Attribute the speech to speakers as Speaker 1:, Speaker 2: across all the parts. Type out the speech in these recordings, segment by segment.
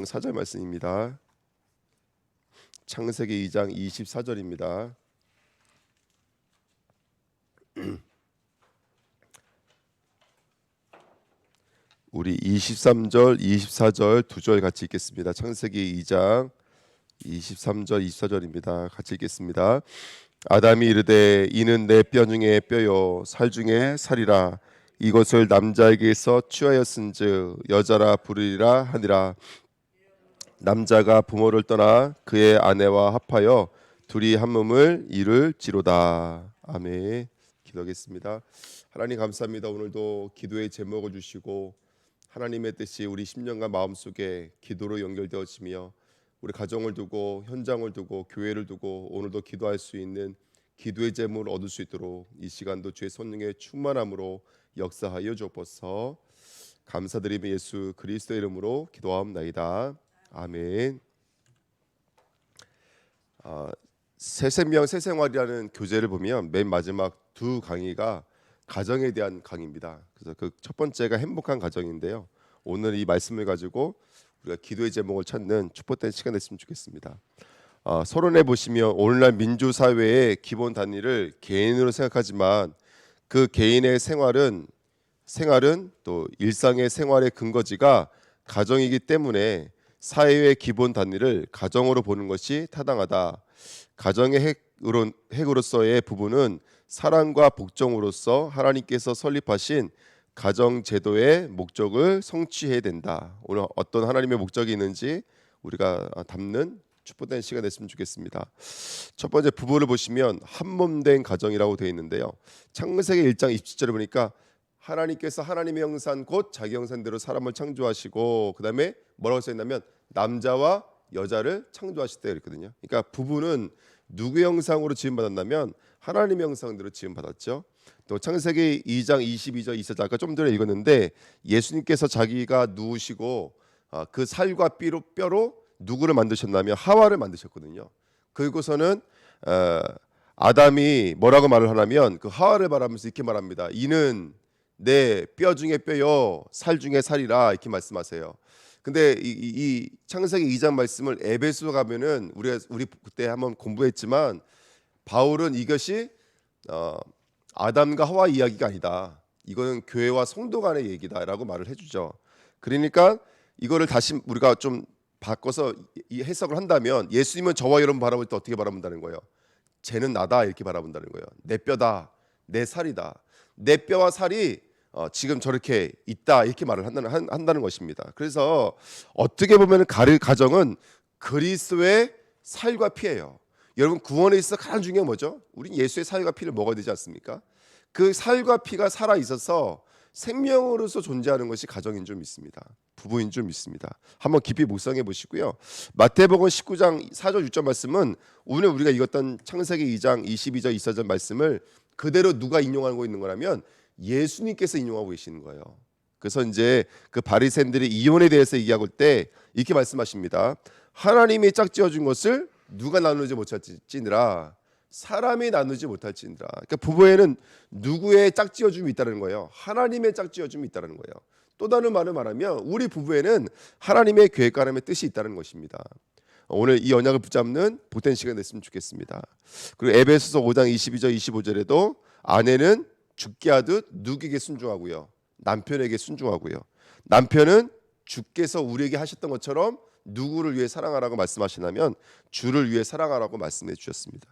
Speaker 1: 4절 말씀입니다. 창세기 2장 24절입니다. 우리 23절, 24절 두 절 같이 읽겠습니다. 창세기 2장 23절, 24절입니다. 같이 읽겠습니다. 아담이 이르되 이는 내 뼈 중에 뼈요 살 중에 살이라. 이것을 남자에게서 취하였은즉 여자라 부르리라 하니라. 남자가 부모를 떠나 그의 아내와 합하여 둘이 한 몸을 이룰지로다. 아멘. 기도하겠습니다. 하나님 감사합니다. 오늘도 기도의 제목을 주시고 하나님의 뜻이 우리 심령과 마음속에 기도로 연결되어지며 우리 가정을 두고 현장을 두고 교회를 두고 오늘도 기도할 수 있는 기도의 제목을 얻을 수 있도록 이 시간도 주의 성령의 충만함으로 역사하여 주옵소서. 감사드리며 예수 그리스도의 이름으로 기도하옵나이다. 아멘. 새 생명 새 생활이라는 교재를 보면 맨 마지막 두 강의가 가정에 대한 강의입니다. 그래서 그 첫 번째가 행복한 가정인데요. 오늘 이 말씀을 가지고 우리가 기도의 제목을 찾는 축복된 시간 됐으면 좋겠습니다. 서론에 보시면 오늘날 민주 사회의 기본 단위를 개인으로 생각하지만 그 개인의 생활은 또 일상의 생활의 근거지가 가정이기 때문에 사회의 기본 단위를 가정으로 보는 것이 타당하다. 가정의 핵으로서의 부분은 사랑과 복종으로서 하나님께서 설립하신 가정 제도의 목적을 성취해야 된다. 오늘 어떤 하나님의 목적이 있는지 우리가 담는 축복된 시간 됐으면 좋겠습니다. 첫 번째 부부를 보시면 한 몸 된 가정이라고 되어 있는데요. 창세기 1장 27절에 보니까 하나님께서 하나님의 형상 곧 자기 형상대로 사람을 창조하시고 그 다음에 뭐라고 써있냐면 남자와 여자를 창조하셨다 이랬거든요. 그러니까 부부는 누구의 형상으로 지음받았냐면 하나님의 형상대로 지음받았죠. 또 창세기 2장 22절 24절 아까 좀 전에 읽었는데 예수님께서 자기가 누우시고 그 살과 뼈로 누구를 만드셨냐면 하와를 만드셨거든요. 그리고서는 아담이 뭐라고 말을 하냐면 그 하와를 말하면서 이렇게 말합니다. 이는 내 뼈 중에 뼈요 살 중에 살이라 이렇게 말씀하세요. 근데 이 창세기 2장 말씀을 에베소 가면은 우리 그때 한번 공부했지만 바울은 이것이 아담과 하와 이야기가 아니다. 이거는 교회와 성도 간의 얘기다라고 말을 해주죠. 그러니까 이거를 다시 우리가 좀 바꿔서 이 해석을 한다면 예수님은 저와 여러분 바라볼 때 어떻게 바라본다는 거예요? 쟤는 나다 이렇게 바라본다는 거예요. 내 뼈다, 내 살이다. 내 뼈와 살이 지금 저렇게 있다 이렇게 말을 한다는 것입니다. 그래서 어떻게 보면 가정은 그리스도의 살과 피예요. 여러분 구원에 있어 가장 중요한 뭐죠? 우린 예수의 살과 피를 먹어야 되지 않습니까? 그 살과 피가 살아 있어서 생명으로서 존재하는 것이 가정인 줄 믿습니다. 부부인 줄 믿습니다. 한번 깊이 묵상해 보시고요. 마태복음 19장 4절 6절 말씀은 오늘 우리가 읽었던 창세기 2장 22절 24절 말씀을 그대로 누가 인용하고 있는 거라면 예수님께서 인용하고 계시는 거예요. 그래서 이제 그 바리새인들이 이혼에 대해서 얘기할 때 이렇게 말씀하십니다. 하나님이 짝지어 준 것을 누가 나누지 못할지니라 사람이 나누지 못할지니라. 그러니까 부부에는 누구의 짝지어줌이 있다는 거예요. 하나님의 짝지어줌이 있다는 거예요. 또 다른 말을 말하면 우리 부부에는 하나님의 계획과 하나님의 뜻이 있다는 것입니다. 오늘 이 언약을 붙잡는 복된 시간 됐으면 좋겠습니다. 그리고 에베소서 5장 22절 25절에도 아내는 죽게 하듯 누구에게 순종하고요. 남편에게 순종하고요. 남편은 주께서 우리에게 하셨던 것처럼 누구를 위해 사랑하라고 말씀하시냐면 주를 위해 사랑하라고 말씀해 주셨습니다.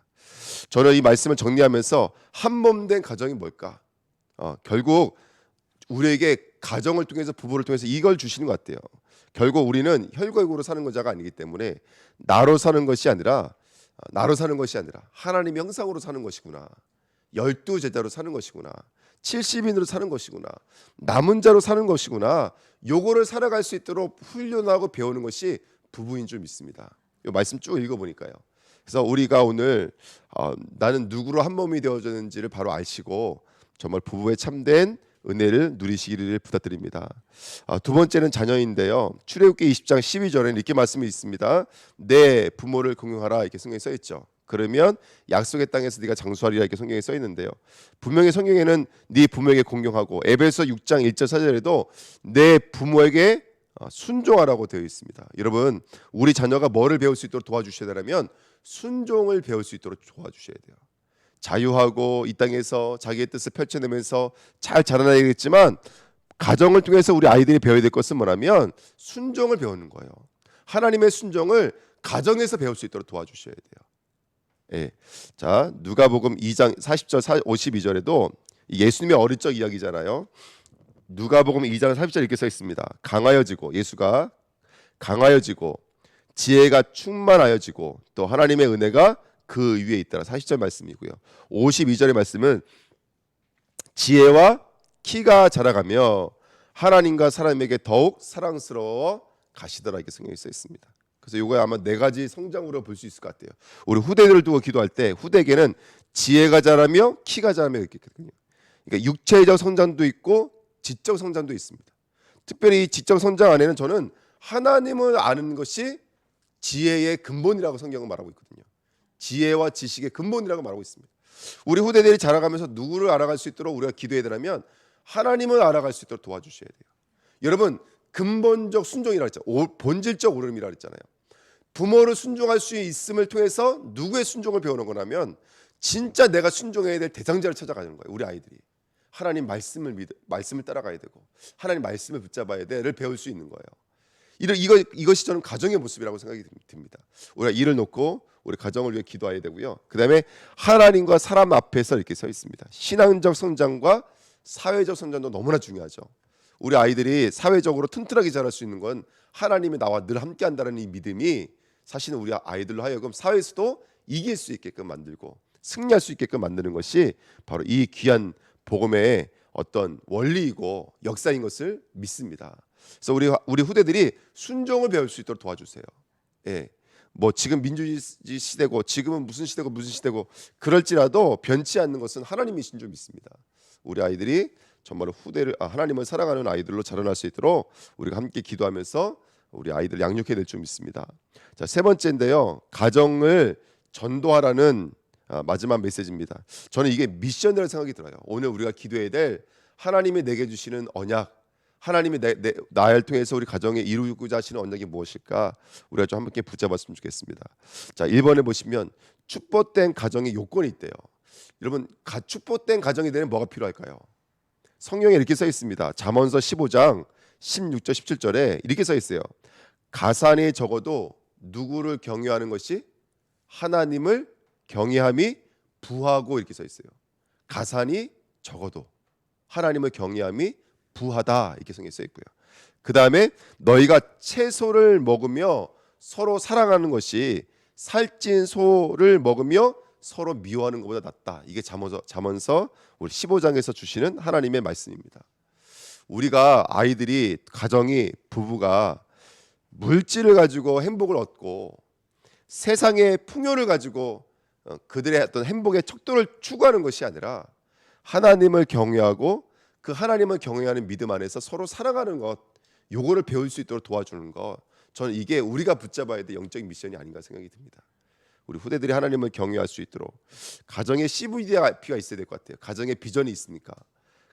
Speaker 1: 저는 이 말씀을 정리하면서 한 몸 된 가정이 뭘까? 결국 우리에게 가정을 통해서 부부를 통해서 이걸 주시는 것 같아요. 결국 우리는 혈육으로 사는 자가 아니기 때문에 나로 사는 것이 아니라 하나님의 형상으로 사는 것이구나. 12제자로 사는 것이구나. 70인으로 사는 것이구나. 남은 자로 사는 것이구나. 요거를 살아갈 수 있도록 훈련하고 배우는 것이 부부인 줄 믿습니다. 이 말씀 쭉 읽어보니까요. 그래서 우리가 오늘 나는 누구로 한 몸이 되어졌는지를 바로 아시고 정말 부부의 참된 은혜를 누리시기를 부탁드립니다. 두 번째는 자녀인데요. 출애굽기 20장 12절에 이렇게 말씀이 있습니다. 내 부모를 공경하라 이렇게 성경에 써 있죠. 그러면 약속의 땅에서 네가 장수하리라 이렇게 성경에 써 있는데요. 분명히 성경에는 네 부모에게 공경하고 에베소 6장 1절 4절에도 내 부모에게 순종하라고 되어 있습니다. 여러분, 우리 자녀가 뭐를 배울 수 있도록 도와주셔야 되냐면 순종을 배울 수 있도록 도와주셔야 돼요. 자유하고 이 땅에서 자기의 뜻을 펼쳐내면서 잘 자라나야겠지만 가정을 통해서 우리 아이들이 배워야 될 것은 뭐냐면 순종을 배우는 거예요. 하나님의 순종을 가정에서 배울 수 있도록 도와주셔야 돼요. 예. 자, 누가복음 2장 40절 52절에도 예수님의 어릴 적 이야기잖아요. 누가복음 2장 40절 이렇게 써 있습니다. 강하여지고, 예수가 강하여지고 지혜가 충만하여지고 또 하나님의 은혜가 그 위에 있더라. 40절 말씀이고요. 52절의 말씀은 지혜와 키가 자라가며 하나님과 사람에게 더욱 사랑스러워 가시더라, 이렇게 성경에 써 있습니다. 그래서 이거 아마 네 가지 성장으로 볼 수 있을 것 같아요. 우리 후대들을 두고 기도할 때 후대에게는 지혜가 자라며 키가 자라며 있겠거든요. 그러니까 육체적 성장도 있고 지적 성장도 있습니다. 특별히 이 지적 성장 안에는 저는 하나님을 아는 것이 지혜의 근본이라고 성경은 말하고 있거든요. 지혜와 지식의 근본이라고 말하고 있습니다. 우리 후대들이 자라가면서 누구를 알아갈 수 있도록 우리가 기도해야 되냐면 하나님을 알아갈 수 있도록 도와주셔야 돼요. 여러분, 근본적 순종이라고 했잖아요. 본질적 오름이라고 했잖아요. 부모를 순종할 수 있음을 통해서 누구의 순종을 배우는 거냐면 진짜 내가 순종해야 될 대상자를 찾아가는 거예요. 우리 아이들이 하나님 말씀을 따라가야 되고 하나님 말씀을 붙잡아야 돼를 배울 수 있는 거예요. 이것이 저는 가정의 모습이라고 생각이 듭니다. 우리가 일을 놓고 우리 가정을 위해 기도해야 되고요. 그 다음에 하나님과 사람 앞에서 이렇게 서 있습니다. 신앙적 성장과 사회적 성장도 너무나 중요하죠. 우리 아이들이 사회적으로 튼튼하게 자랄 수 있는 건 하나님이 나와 늘 함께한다는 이 믿음이 사실은 우리 아이들로 하여금 사회에서도 이길 수 있게끔 만들고 승리할 수 있게끔 만드는 것이 바로 이 귀한 복음의 어떤 원리이고 역사인 것을 믿습니다. 그래서 우리 후대들이 순종을 배울 수 있도록 도와주세요. 예. 뭐 지금 민주주의 시대고 지금은 무슨 시대고 그럴지라도 변치 않는 것은 하나님이신 줄 믿습니다. 우리 아이들이 정말 하나님을 사랑하는 아이들로 자라날 수 있도록 우리가 함께 기도하면서 우리 아이들을 양육해야 될 줄 믿습니다. 자, 세 번째인데요. 가정을 전도하라는 마지막 메시지입니다. 저는 이게 미션이라는 생각이 들어요. 오늘 우리가 기도해야 될 하나님이 내게 주시는 언약, 하나님이 나를 통해서 우리 가정에 이루고자 하시는 언약이 무엇일까? 우리가 좀 함께 붙잡았으면 좋겠습니다. 자, 1번에 보시면 축복된 가정의 요건이 있대요. 여러분, 축복된 가정이 되는 뭐가 필요할까요? 성경에 이렇게 써 있습니다. 잠언서 15장 16절 17절에 이렇게 써 있어요. 가산이 적어도 누구를 경외하는 것이 하나님을 경외함이 부하고, 이렇게 써 있어요. 가산이 적어도 하나님을 경외함이 부하다, 이렇게 성경에 써 있고요. 그 다음에 너희가 채소를 먹으며 서로 사랑하는 것이 살찐 소를 먹으며 서로 미워하는 것보다 낫다. 이게 잠언서 우리 15장에서 주시는 하나님의 말씀입니다. 우리가 아이들이 가정이 부부가 물질을 가지고 행복을 얻고 세상의 풍요를 가지고 그들의 어떤 행복의 척도를 추구하는 것이 아니라 하나님을 경외하고 그 하나님을 경외하는 믿음 안에서 서로 사랑하는 것, 요거를 배울 수 있도록 도와주는 것, 저는 이게 우리가 붙잡아야 될 영적인 미션이 아닌가 생각이 듭니다. 우리 후대들이 하나님을 경외할 수 있도록 가정에 CVD가 있어야 될 것 같아요. 가정에 비전이 있습니까?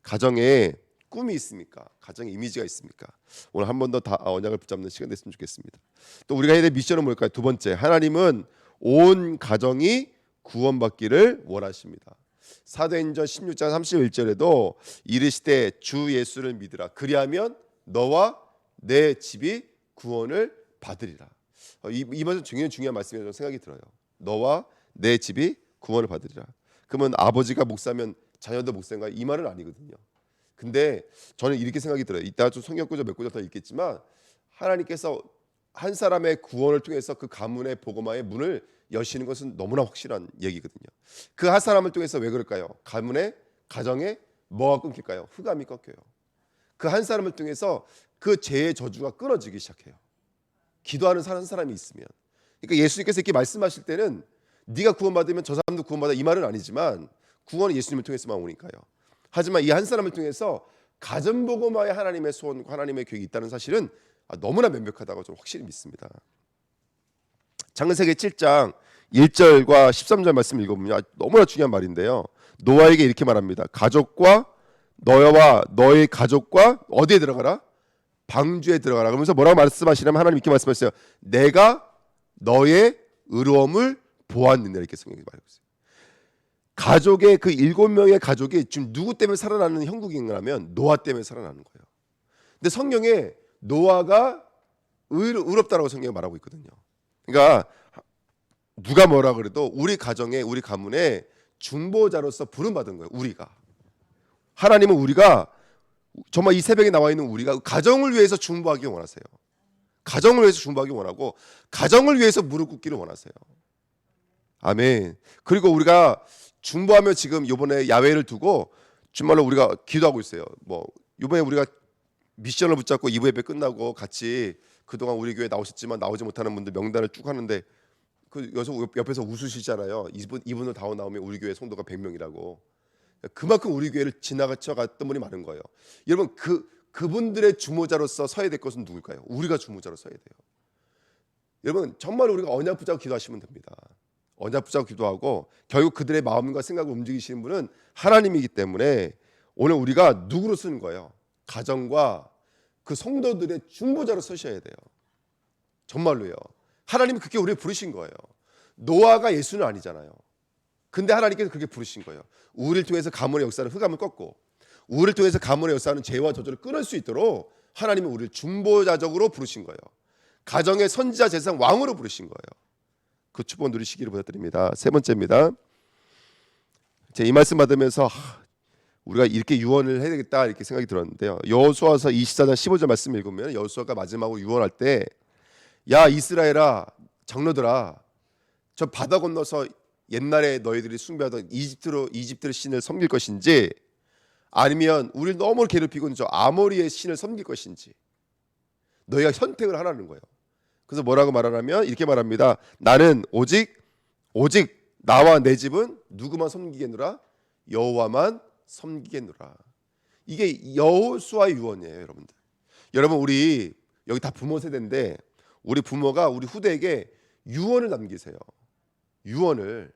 Speaker 1: 가정에 꿈이 있습니까? 가정에 이미지가 있습니까? 오늘 한 번 더 언약을 붙잡는 시간 됐으면 좋겠습니다. 또 우리가 해야 될 미션은 뭘까요? 두 번째, 하나님은 온 가정이 구원받기를 원하십니다. 사도행전 16장 31절에도 이르시되 주 예수를 믿으라 그리하면 너와 내 집이 구원을 받으리라. 이 말은 중요한 말씀이라고 생각이 들어요. 너와 내 집이 구원을 받으리라. 그러면 아버지가 목사면 자녀도 목사인가? 이 말은 아니거든요. 근데 저는 이렇게 생각이 들어요. 이따 좀 성경 구절 몇 구절 더 읽겠지만 하나님께서 한 사람의 구원을 통해서 그 가문의 복음화의 문을 여시는 것은 너무나 확실한 얘기거든요. 그 한 사람을 통해서 왜 그럴까요? 가정에 뭐가 끊길까요? 흑암이 꺾여요. 그 한 사람을 통해서 그 죄의 저주가 끊어지기 시작해요. 기도하는 사람이 있으면. 그러니까 예수님께서 이렇게 말씀하실 때는 네가 구원받으면 저 사람도 구원받아, 이 말은 아니지만 구원은 예수님을 통해서만 오니까요. 하지만 이 한 사람을 통해서 가정복음화의 하나님의 소원과 하나님의 계획이 있다는 사실은 너무나 명백하다고 저는 확실히 믿습니다. 창세기 7장 1절과 13절 말씀 읽어보면 너무나 중요한 말인데요. 노아에게 이렇게 말합니다. 가족과 너와 너의 가족과 어디에 들어가라? 방주에 들어가라. 그러면서 뭐라고 말씀하시냐면 하나님 이렇게 말씀하셨어요. 내가 너의 의로움을 보았느니라 이렇게 성경이 말하고 있어요. 가족의 그 7명의 가족이 지금 누구 때문에 살아나는 형국인가라면 노아 때문에 살아나는 거예요. 근데 성경에 노아가 의롭다라고 성경이 말하고 있거든요. 그러니까 누가 뭐라 그래도 우리 가정에 우리 가문에 중보자로서 부름받은 거예요. 우리가 하나님은 우리가 정말 이 새벽에 나와 있는 우리가 가정을 위해서 중보하기 원하세요. 가정을 위해서 중보하기 원하고 가정을 위해서 무릎 꿇기를 원하세요. 아멘. 그리고 우리가 중보하며 지금 이번에 야외를 두고 정말로 우리가 기도하고 있어요. 뭐 이번에 우리가 미션을 붙잡고 2부 예배 끝나고 같이 그동안 우리 교회 나오셨지만 나오지 못하는 분들 명단을 쭉 하는데 그 옆에서 웃으시잖아요. 이분을 다 나오면 우리 교회 성도가 100명이라고. 그만큼 우리 교회를 지나쳐 갔던 분이 많은 거예요. 여러분 그분들의 주모자로서 서야 될 것은 누굴까요? 우리가 주모자로 서야 돼요. 여러분 정말 우리가 언약 붙잡고 기도하시면 됩니다. 언약 붙잡고 기도하고 결국 그들의 마음과 생각을 움직이시는 분은 하나님이기 때문에 오늘 우리가 누구로 쓰는 거예요? 가정과 그 성도들의 중보자로 서셔야 돼요. 정말로요. 하나님이 그렇게 우리를 부르신 거예요. 노아가 예수는 아니잖아요. 근데 하나님께서 그렇게 부르신 거예요. 우리를 통해서 가문의 역사는 흑암을 꺾고 우리를 통해서 가문의 역사는 죄와 저주를 끊을 수 있도록 하나님은 우리를 중보자적으로 부르신 거예요. 가정의 선지자 제사장 왕으로 부르신 거예요. 그 축복 누리시기를 부탁드립니다. 세 번째입니다. 제가 이 말씀 받으면서 우리가 이렇게 유언을 해야 되겠다 이렇게 생각이 들었는데요. 여호수아서 24장 15절 말씀 읽으면 여호수아가 마지막으로 유언할 때 야 이스라엘아 장로들아 저 바다 건너서 옛날에 너희들이 숭배하던 이집트의 신을 섬길 것인지 아니면 우리를 너무 괴롭히고 있는 저 아모리의 신을 섬길 것인지 너희가 선택을 하라는 거예요. 그래서 뭐라고 말하냐면 이렇게 말합니다. 나는 오직 나와 내 집은 누구만 섬기겠노라? 여호와만 섬기겠노라. 이게 여호수아의 유언이에요, 여러분들. 여러분 우리 여기 다 부모 세대인데 우리 부모가 우리 후대에게 유언을 남기세요. 유언을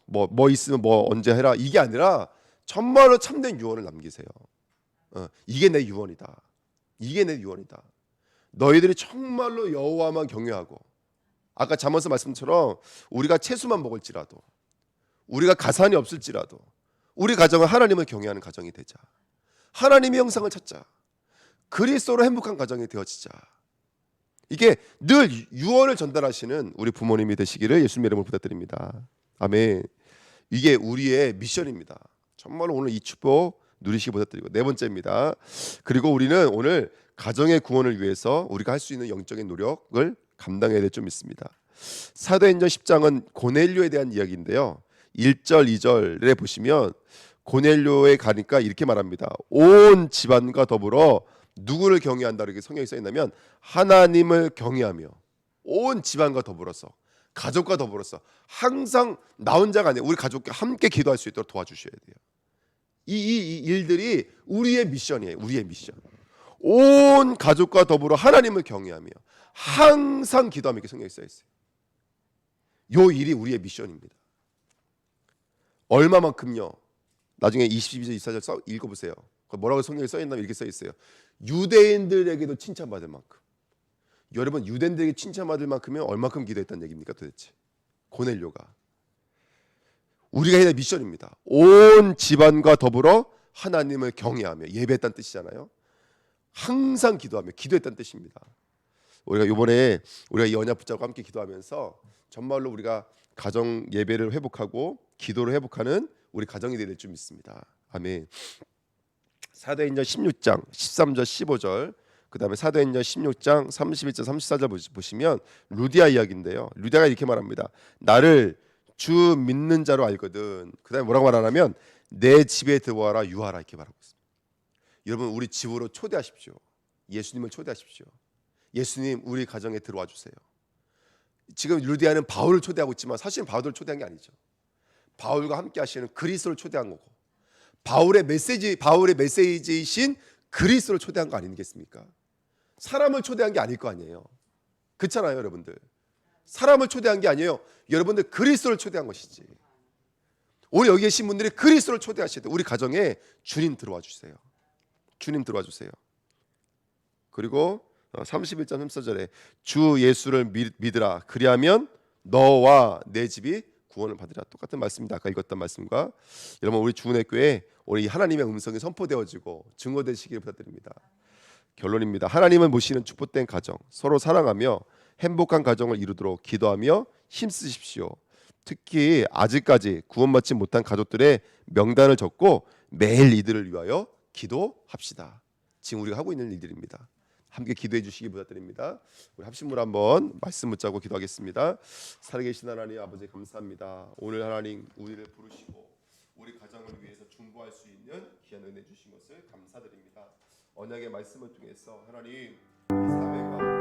Speaker 1: 뭐 있으면 뭐 언제 해라 이게 아니라 정말로 참된 유언을 남기세요. 이게 내 유언이다. 이게 내 유언이다. 너희들이 정말로 여호와만 경외하고 아까 잠언서 말씀처럼 우리가 채소만 먹을지라도 우리가 가산이 없을지라도 우리 가정은 하나님을 경외하는 가정이 되자. 하나님의 형상을 찾자. 그리스도로 행복한 가정이 되어지자. 이게 늘 유언을 전달하시는 우리 부모님이 되시기를 예수님의 이름으로 부탁드립니다. 아멘. 이게 우리의 미션입니다. 정말로 오늘 이 축복 누리시기 부탁드리고 네 번째입니다. 그리고 우리는 오늘 가정의 구원을 위해서 우리가 할 수 있는 영적인 노력을 감당해야 될 점 있습니다. 사도행전 10장은 고넬료에 대한 이야기인데요. 1절 2절에 보시면 고넬료에 가니까 이렇게 말합니다. 온 집안과 더불어 누구를 경외한다 이렇게 성경에 써 있냐면 하나님을 경외하며 온 집안과 더불어서 가족과 더불어서 항상 나 혼자가 아니라 우리 가족과 함께 기도할 수 있도록 도와주셔야 돼요. 이 일들이 우리의 미션이에요. 우리의 미션. 온 가족과 더불어 하나님을 경외하며 항상 기도하며 이렇게 성경에 써 있어요. 요 일이 우리의 미션입니다. 얼마만큼요? 나중에 22절 24절 읽어보세요. 뭐라고 성경에 써 있냐면 이렇게 써 있어요. 유대인들에게도 칭찬받을 만큼. 여러분 유대인들에게 칭찬받을 만큼이면 얼마큼 기도했다는 얘기입니까 도대체? 고넬료가. 우리가 해야 될 미션입니다. 온 집안과 더불어 하나님을 경외하며 예배했다는 뜻이잖아요. 항상 기도하며 기도했다는 뜻입니다. 우리가 이번에 우리가 이 언약 붙잡고 함께 기도하면서 정말로 우리가 가정 예배를 회복하고 기도를 회복하는 우리 가정이 될 줄 믿습니다. 아멘. 사도행전 16장 13절 15절 그다음에 사도행전 16장 31절 34절 보시면 루디아 이야기인데요. 루디아가 이렇게 말합니다. 나를 주 믿는 자로 알거든. 그다음에 뭐라고 말하냐면 내 집에 들어와라 유하라 이렇게 말하고 있습니다. 여러분 우리 집으로 초대하십시오. 예수님을 초대하십시오. 예수님 우리 가정에 들어와 주세요. 지금 루디아는 바울을 초대하고 있지만 사실은 바울을 초대한 게 아니죠. 바울과 함께 하시는 그리스도를 초대한 거고 바울의 메시지이신 그리스도를 초대한 거 아니겠습니까? 사람을 초대한 게 아닐 거 아니에요. 그렇잖아요, 여러분들. 사람을 초대한 게 아니에요. 여러분들 그리스도를 초대한 것이지. 오늘 여기 계신 분들이 그리스도를 초대하셔야 돼요. 우리 가정에 주님 들어와 주세요. 주님 들어와 주세요. 그리고 31장 34절에 주 예수를 믿으라 그리하면 너와 내 집이 구원을 받으라. 똑같은 말씀입니다. 아까 읽었던 말씀과. 여러분 우리 주은혜 교회 우리 하나님의 음성이 선포되어지고 증거되시길 부탁드립니다. 결론입니다. 하나님은 모시는 축복된 가정, 서로 사랑하며 행복한 가정을 이루도록 기도하며 힘쓰십시오. 특히 아직까지 구원받지 못한 가족들의 명단을 적고 매일 이들을 위하여 기도합시다. 지금 우리가 하고 있는 일들입니다. 함께 기도해 주시기 부탁드립니다. 우리 합심으로 한번 말씀 붙잡고 기도하겠습니다. 살아계신 하나님 아버지 감사합니다. 오늘 하나님 우리를 부르시고 우리 가정을 위해서 중보할 수 있는 귀한 은혜 주신 것을 감사드립니다. 언약의 말씀을 통해서 하나님 이 사회가